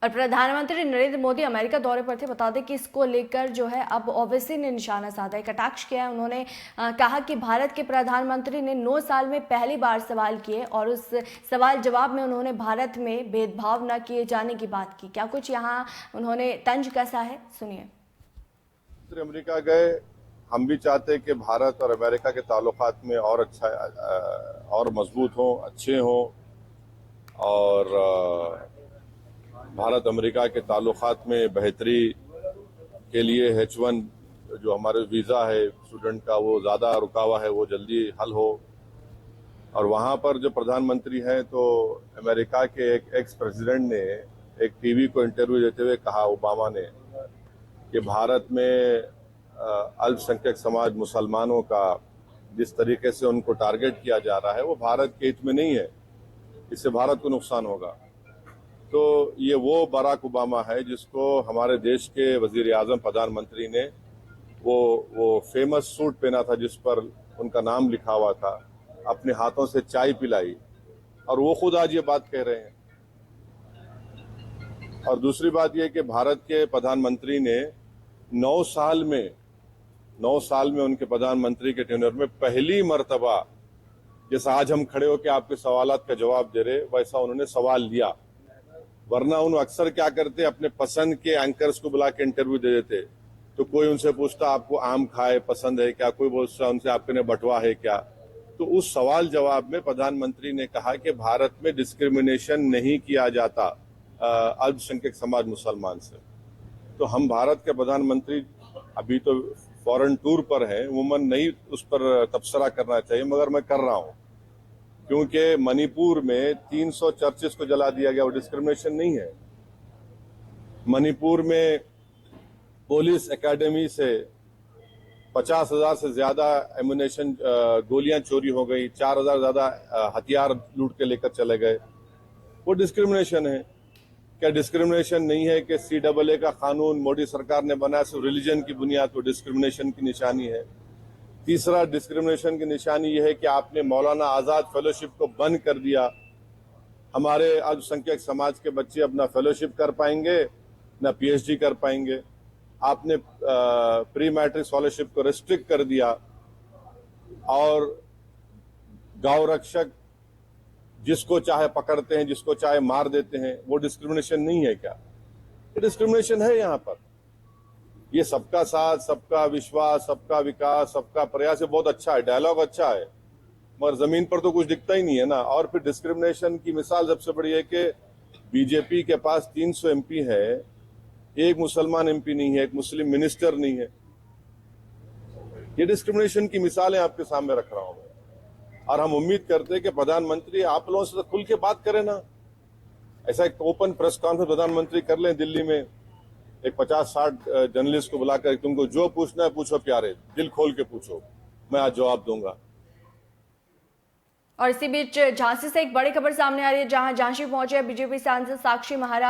और प्रधानमंत्री नरेंद्र मोदी अमेरिका दौरे पर थे। बता दें कि इसको लेकर जो है अब ओवैसी ने निशाना साधा है, कटाक्ष किया है। उन्होंने कहा कि भारत के प्रधानमंत्री ने 9 साल में पहली बार सवाल किए और उस सवाल जवाब में उन्होंने भारत में भेदभाव न किए जाने की बात की। क्या कुछ यहाँ उन्होंने तंज कसा है, सुनिए। अमेरिका गए, हम भी चाहते हैं कि भारत और अमेरिका के ताल्लुकात में और अच्छा और मजबूत हों, अच्छे हों और भारत अमेरिका के ताल्लुकात में बेहतरी के लिए H1 जो हमारे वीज़ा है स्टूडेंट का वो ज़्यादा रुका हुआ है, वो जल्दी हल हो। और वहाँ पर जो प्रधानमंत्री हैं तो अमेरिका के एक एक्स प्रेसिडेंट ने एक टीवी को इंटरव्यू देते हुए कहा, ओबामा ने, कि भारत में अल्पसंख्यक समाज मुसलमानों का जिस तरीके से उनको टारगेट किया जा रहा है वो भारत के हित में नहीं है, इससे भारत को नुकसान होगा। तो ये वो बराक ओबामा है जिसको हमारे देश के वजीर आजम प्रधानमंत्री ने वो फेमस सूट पहना था जिस पर उनका नाम लिखा हुआ था, अपने हाथों से चाय पिलाई, और वो खुद आज ये बात कह रहे हैं। और दूसरी बात यह कि भारत के प्रधानमंत्री ने 9 साल में उनके प्रधानमंत्री के टेन्योर में पहली मर्तबा, जैसा आज हम खड़े होकर आपके सवालात का जवाब दे रहे, वैसा उन्होंने सवाल लिया। वरना उन अक्सर क्या करते, अपने पसंद के एंकर्स को बुला के इंटरव्यू दे देते। तो कोई उनसे पूछता आपको आम खाए पसंद है क्या, कोई पूछता उनसे आपके ने बटवा है क्या। तो उस सवाल जवाब में प्रधानमंत्री ने कहा कि भारत में डिस्क्रिमिनेशन नहीं किया जाता अल्पसंख्यक समाज मुसलमान से। तो हम भारत के प्रधानमंत्री अभी तो फॉरेन टूर पर हैं, उमूमन नहीं उस पर तबसरा करना चाहिए, मगर मैं कर रहा हूं क्योंकि मणिपुर में 300 चर्चेस को जला दिया गया, वो डिस्क्रिमिनेशन नहीं है। मणिपुर में पुलिस एकेडमी से 50,000 से ज्यादा एम्युनिशन गोलियां चोरी हो गई, 4,000 ज्यादा हथियार लूट के लेकर चले गए, वो डिस्क्रिमिनेशन है। क्या डिस्क्रिमिनेशन नहीं है कि CAA का कानून मोदी सरकार ने बनाया सिर्फ रिलीजन की बुनियाद पर, डिस्क्रिमिनेशन की निशानी है। तीसरा डिस्क्रिमिनेशन की निशानी यह है कि आपने मौलाना आजाद फेलोशिप को बंद कर दिया। हमारे अल्पसंख्यक समाज के बच्चे अपना फेलोशिप कर पाएंगे न PhD कर पाएंगे। आपने प्री मैट्रिक स्कॉलरशिप को रिस्ट्रिक्ट कर दिया। और गौ रक्षक जिसको चाहे पकड़ते हैं, जिसको चाहे मार देते हैं, वो डिस्क्रिमिनेशन नहीं है क्या? ये डिस्क्रिमिनेशन है। यहाँ पर ये सबका साथ, सबका विश्वास, सबका विकास, सबका प्रयास, ये बहुत अच्छा है, डायलॉग अच्छा है, मगर जमीन पर तो कुछ दिखता ही नहीं है ना। और फिर डिस्क्रिमिनेशन की मिसाल सबसे बड़ी है कि बीजेपी के पास 300 MP है, एक मुसलमान MP नहीं है, एक मुस्लिम मिनिस्टर नहीं है। ये डिस्क्रिमिनेशन की मिसालें आपके सामने रख रहा हूं मैं। और हम उम्मीद करते हैं कि प्रधानमंत्री आप लोगों से तो खुल के बात करें ना। ऐसा एक ओपन प्रेस कॉन्फ्रेंस प्रधानमंत्री कर लें दिल्ली में, एक 50-60 जर्नलिस्ट को बुलाकर, तुमको जो पूछना है पूछो प्यारे, दिल खोल के पूछो, मैं आज जवाब दूंगा। और इसी बीच झांसी से एक बड़ी खबर सामने आ रही है, जहां झांसी पहुंचे बीजेपी सांसद साक्षी महाराज।